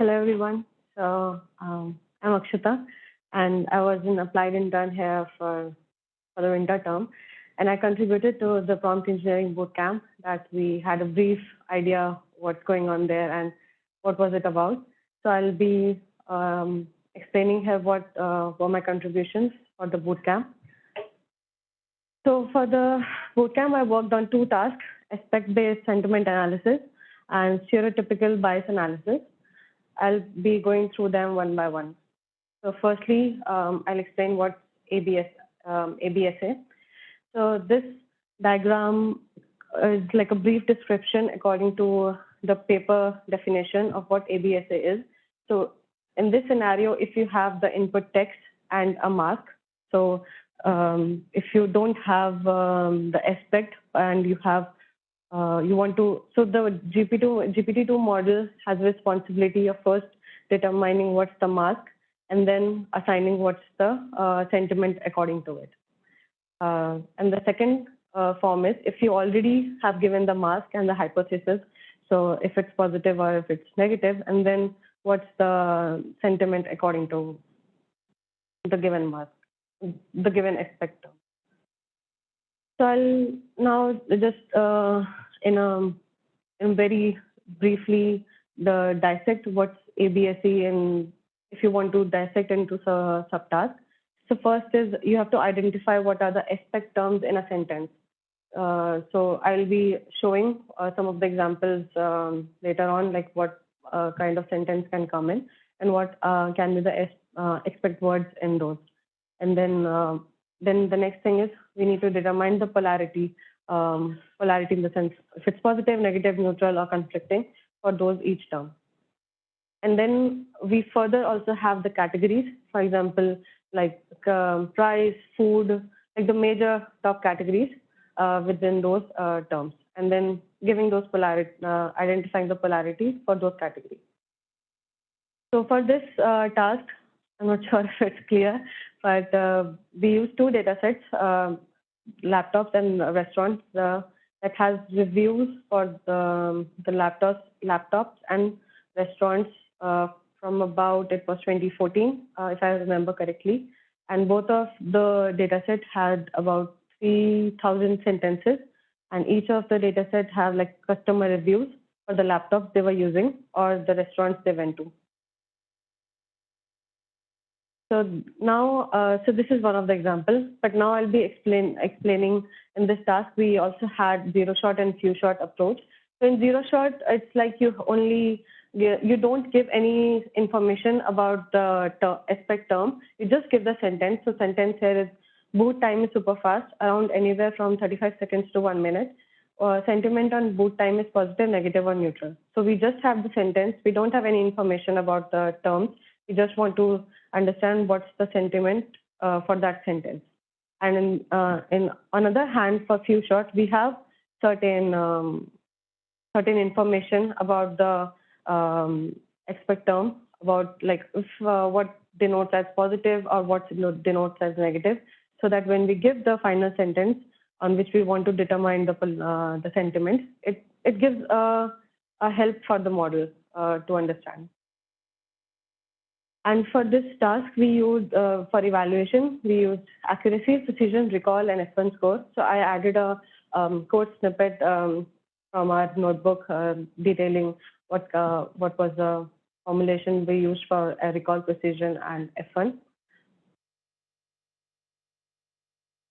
Hello, everyone. I'm Akshita, and I was an applied intern here for the winter term, and I contributed to the prompt engineering bootcamp that we had a brief idea what's going on there and what was it about. So I'll be explaining here what were my contributions for the bootcamp. So for the bootcamp, I worked on two tasks: aspect-based sentiment analysis and stereotypical bias analysis. I'll be going through them one by one. So firstly, I'll explain what ABSA. So this diagram is like a brief description according to the paper definition of what ABSA is. So in this scenario, if you have the input text and a mask, so if you don't have the aspect and you have you want to, so the GPT-2 model has responsibility of first determining what's the mask and then assigning what's the sentiment according to it. And the second form is if you already have given the mask and the hypothesis, so if it's positive or if it's negative, and then what's the sentiment according to the given mask, the given aspect. So I'll now just in very briefly dissect what's ABSE, and if you want to dissect into subtasks. So first is you have to identify what are the aspect terms in a sentence. So I'll be showing some of the examples later on, like what kind of sentence can come in and what can be the aspect words in those. And then the next thing is we need to determine the polarity in the sense if it's positive, negative, neutral, or conflicting for those each term. And then we further also have the categories, for example, like price, food, like the major top categories within those terms, and then giving those polarity, identifying the polarity for those categories. So for this task, I'm not sure if it's clear, but we use two datasets, laptops and restaurants, that has reviews for the laptops and restaurants from about, it was 2014, if I remember correctly. And both of the datasets had about 3,000 sentences, and each of the datasets have like customer reviews for the laptops they were using or the restaurants they went to. So now, so this is one of the examples, but now I'll be explaining in this task, we also had zero shot and few shot approach. So in zero shot, it's like you don't give any information about the aspect term. You just give the sentence. So sentence here is boot time is super fast, around anywhere from 35 seconds to 1 minute. Sentiment on boot time is positive, negative, or neutral. So we just have the sentence. We don't have any information about the terms. We just want to understand what's the sentiment for that sentence. And in another hand, for few shot, we have certain information about the aspect term, about like if what denotes as positive or what denotes as negative, so that when we give the final sentence on which we want to determine the sentiment, it gives a help for the model to understand. And for this task, we used, for evaluation, we used accuracy, precision, recall, and F1 score. So I added a code snippet from our notebook detailing what was the formulation we used for recall, precision, and F1.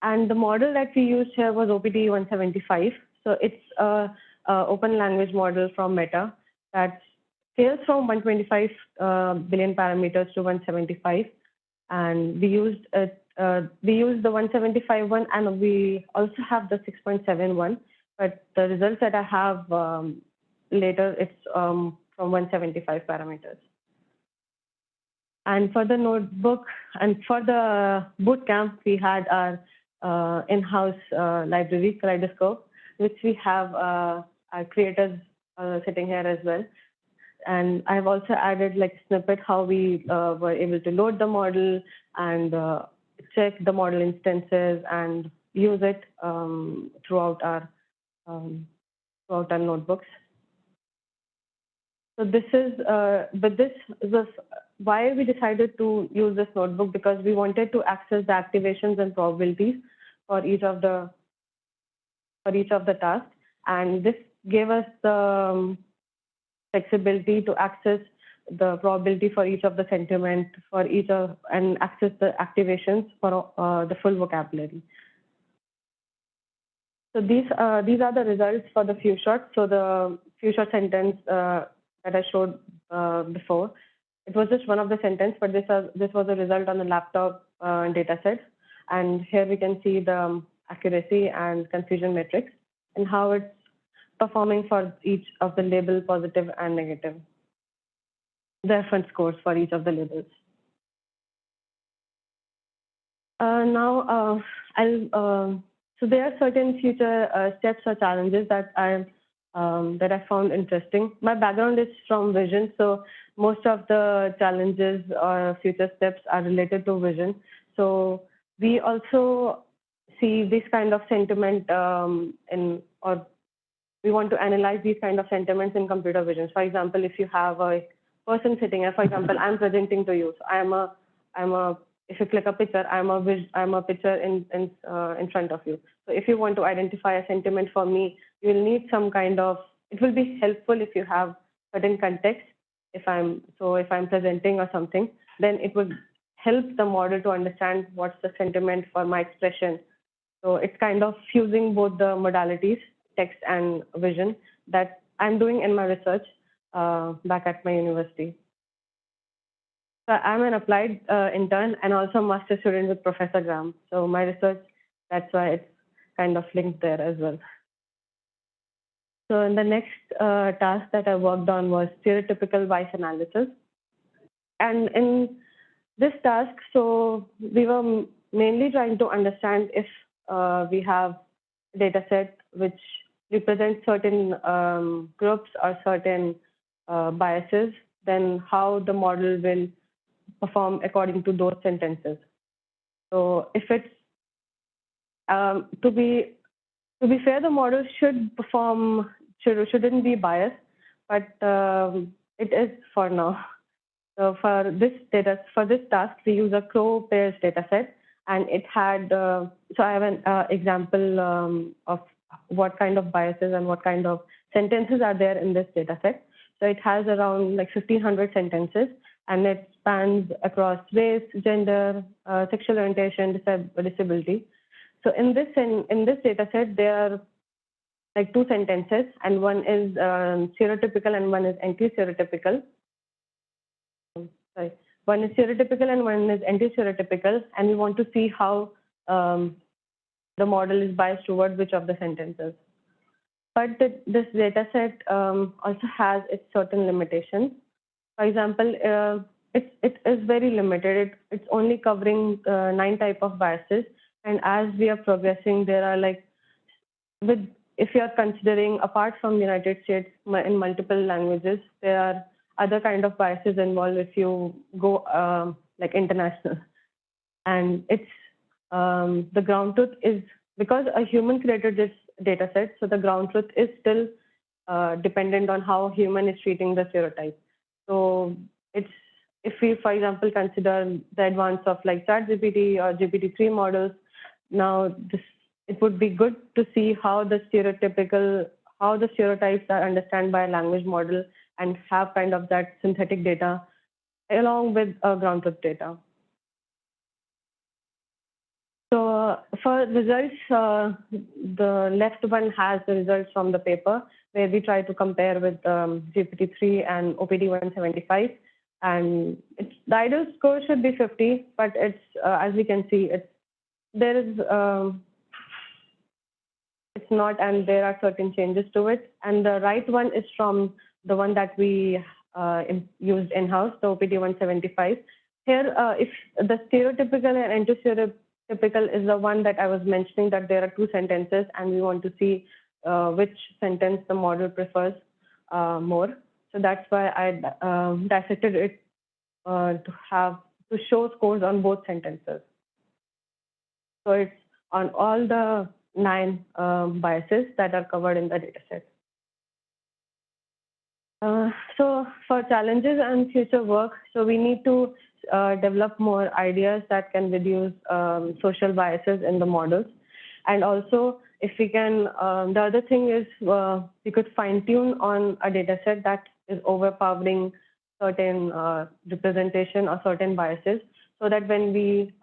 And the model that we used here was OPT 175. So it's a open language model from Meta that scales from 125 billion parameters to 175, and we used the 175 one, and we also have the 6.7 one. But the results that I have later, it's from 175 parameters. And for the notebook and for the bootcamp, we had our in-house library, Kaleidoscope, which we have our creators sitting here as well. And I've also added like snippet how we were able to load the model and check the model instances and use it throughout our notebooks. So this is, why we decided to use this notebook, because we wanted to access the activations and probabilities for each of the tasks, and this gave us the flexibility to access the probability for each of the sentiment for each of, and access the activations for the full vocabulary. So these are the results for the few shots. So the few shot sentence that I showed before, it was just one of the sentence, but this was a result on the laptop dataset. And here we can see the accuracy and confusion metrics and how it's performing for each of the label, positive and negative. The reference scores for each of the labels. So there are certain future steps or challenges that I found interesting. My background is from vision, so most of the challenges or future steps are related to vision. So we also see this kind of sentiment or we want to analyze these kind of sentiments in computer vision. For example, if you have a person sitting here, for example, I'm presenting to you. So if you click a picture, I'm a picture in front of you. So if you want to identify a sentiment for me, you will need some kind of, it will be helpful if you have certain context. If I'm presenting or something, then it would help the model to understand what's the sentiment for my expression. So it's kind of fusing both the modalities, text and vision, that I'm doing in my research back at my university. So I'm an applied intern and also a master student with Professor Graham. So my research, that's why it's kind of linked there as well. So in the next task that I worked on was stereotypical bias analysis. And in this task, so we were mainly trying to understand if we have a data set which represents certain groups or certain biases, then how the model will perform according to those sentences. So if it's to be fair, the model shouldn't be biased, but it is for now. So for this task, we use a crow pairs dataset, and it had. So I have an example of what kind of biases and what kind of sentences are there in this dataset. So it has around like 1,500 sentences, and it spans across race, gender, sexual orientation, disability. So in this dataset, there are like two sentences, and one is stereotypical and one is anti-stereotypical. One is stereotypical and one is anti-stereotypical, and we want to see how the model is biased toward which of the sentences. But this dataset also has its certain limitations. For example, it is very limited. It's only covering 9 types of biases, and as we are progressing, there are like, if you are considering apart from the United States in multiple languages, there are other kind of biases involved if you go like international. And it's the ground truth is, because a human created this data set, so the ground truth is still dependent on how human is treating the stereotype. So it's, if we, for example, consider the advance of like ChatGPT or GPT-3 models, now it would be good to see how the stereotypes are understood by a language model and have kind of that synthetic data along with ground truth data. So for results, the left one has the results from the paper where we try to compare with GPT-3 and OPD175. And the ideal score should be 50, but it's as we can see, it's not, and there are certain changes to it. And the right one is from the one that we used in-house, the OPD175. Here, if the stereotypical and anti-stereotypical is the one that I was mentioning, that there are two sentences, and we want to see which sentence the model prefers more. So that's why I dissected it to show scores on both sentences. So it's on all the 9 biases that are covered in the dataset. So for challenges and future work, so we need to develop more ideas that can reduce social biases in the models. And also, if we can, the other thing is we could fine tune on a data set that is overpowering certain representation or certain biases, so that when we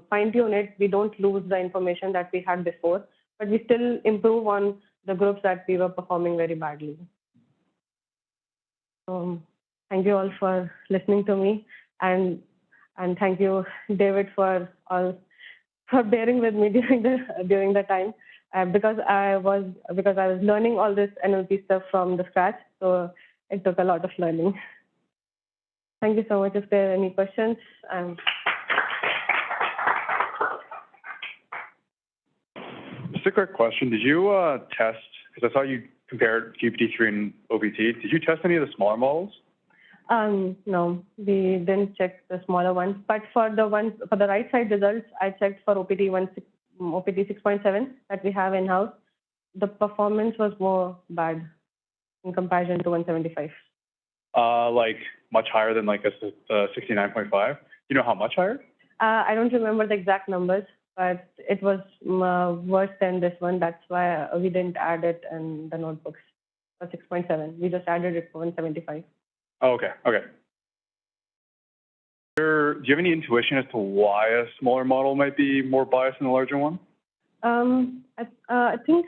fine tune it, we don't lose the information that we had before, but we still improve on the groups that we were performing very badly. Thank you all for listening to me, and thank you, David, for bearing with me during the time, because I was learning all this NLP stuff from the scratch, so it took a lot of learning. Thank you so much. If there are any questions, Just a quick question. Did you test, because I saw you compared GPT-3 and OPT, did you test any of the smaller models? No, we didn't check the smaller ones, but for the right side results, I checked for OPT 6.7 that we have in-house. The performance was more bad in comparison to 175. Like much higher than like a 69.5? Do you know how much higher? I don't remember the exact numbers, but it was worse than this one. That's why we didn't add it in the notebooks for 6.7. We just added it for 175. Oh, okay. Okay. Do you have any intuition as to why a smaller model might be more biased than a larger one? I think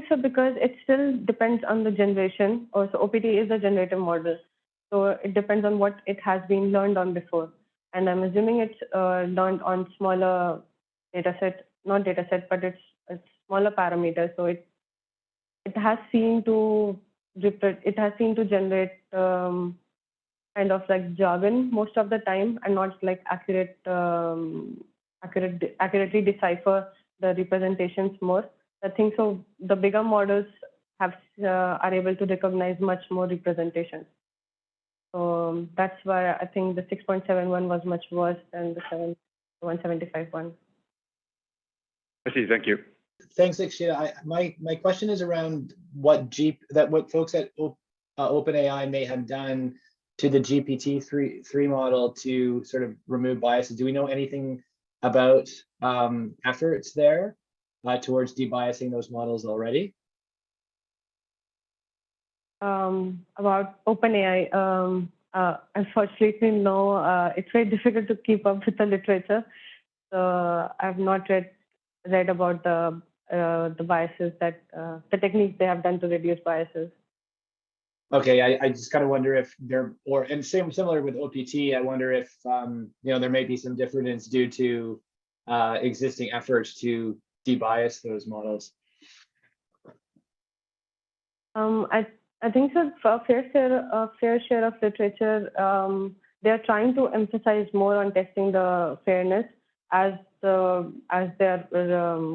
so, because it still depends on the generation. Also, OPT is a generative model, so it depends on what it has been learned on before. And I'm assuming it's learned on smaller not dataset, but it's smaller parameters. So it has seen to generate kind of like jargon most of the time, and not like accurately decipher the representations more. I think so. The bigger models are able to recognize much more representations. So that's why I think the 6.7 one was much worse than the 175 one. I see. Thank you. Thanks, Akshita. My question is around what folks at OpenAI may have done to the GPT-3 model to sort of remove biases. Do we know anything about efforts there towards debiasing those models already? About OpenAI, unfortunately, no. It's very difficult to keep up with the literature, so I've not read about the biases that the techniques they have done to reduce biases. Okay, I just kind of wonder if similar with OPT, I wonder if there may be some difference due to existing efforts to debias those models. I think so. For a fair share of literature, they are trying to emphasize more on testing the fairness as they're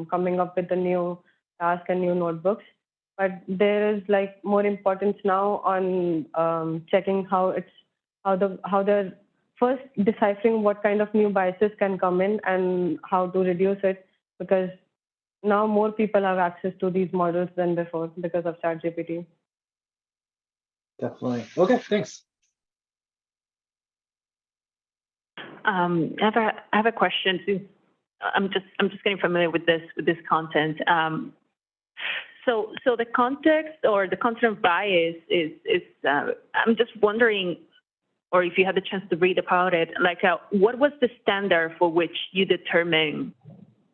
coming up with the new task and new notebooks. But there is like more importance now on checking how they're first deciphering what kind of new biases can come in and how to reduce it, because now more people have access to these models than before because of ChatGPT. Definitely. Okay, thanks. I have a question. I'm just getting familiar with this content. So the context or the content of bias is I'm just wondering, or if you had the chance to read about it, like what was the standard for which you determine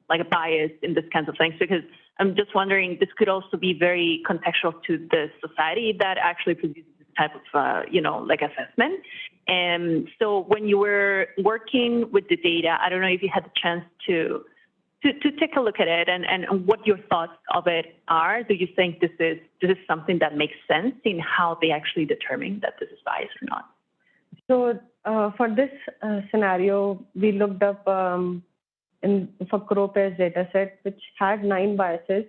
like a bias in this kinds of things? Because I'm just wondering, this could also be very contextual to the society that actually produces this type of like assessment. And so when you were working with the data, I don't know if you had the chance to take a look at it and what your thoughts of it are. Do you think this is something that makes sense in how they actually determine that this is bias or not? So for this scenario, we looked up for Crow-Pair's dataset, which had 9 biases.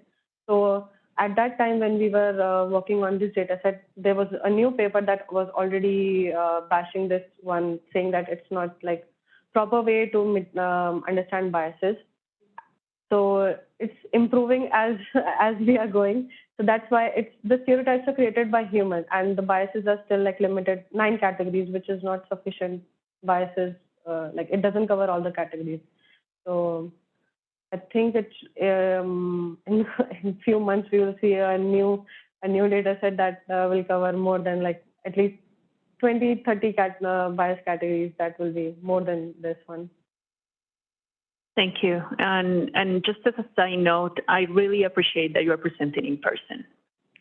So at that time when we were working on this dataset, there was a new paper that was already bashing this one, saying that it's not like proper way to understand biases. So it's improving as we are going. So that's why the stereotypes are created by humans, and the biases are still like limited 9 categories, which is not sufficient biases. Like it doesn't cover all the categories. So I think it's in few months we will see a new data set that will cover more than like at least 20, 30 bias categories. That will be more than this one. Thank you. And just as a side note, I really appreciate that you are presenting in person.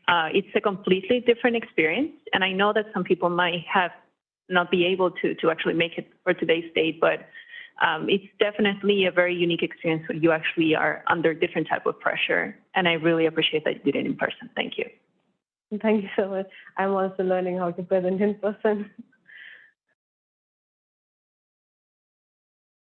It's a completely different experience, and I know that some people might have not be able to actually make it for today's date, but it's definitely a very unique experience when you actually are under different type of pressure, and I really appreciate that you did it in person. Thank you. Thank you so much. I'm also learning how to present in person.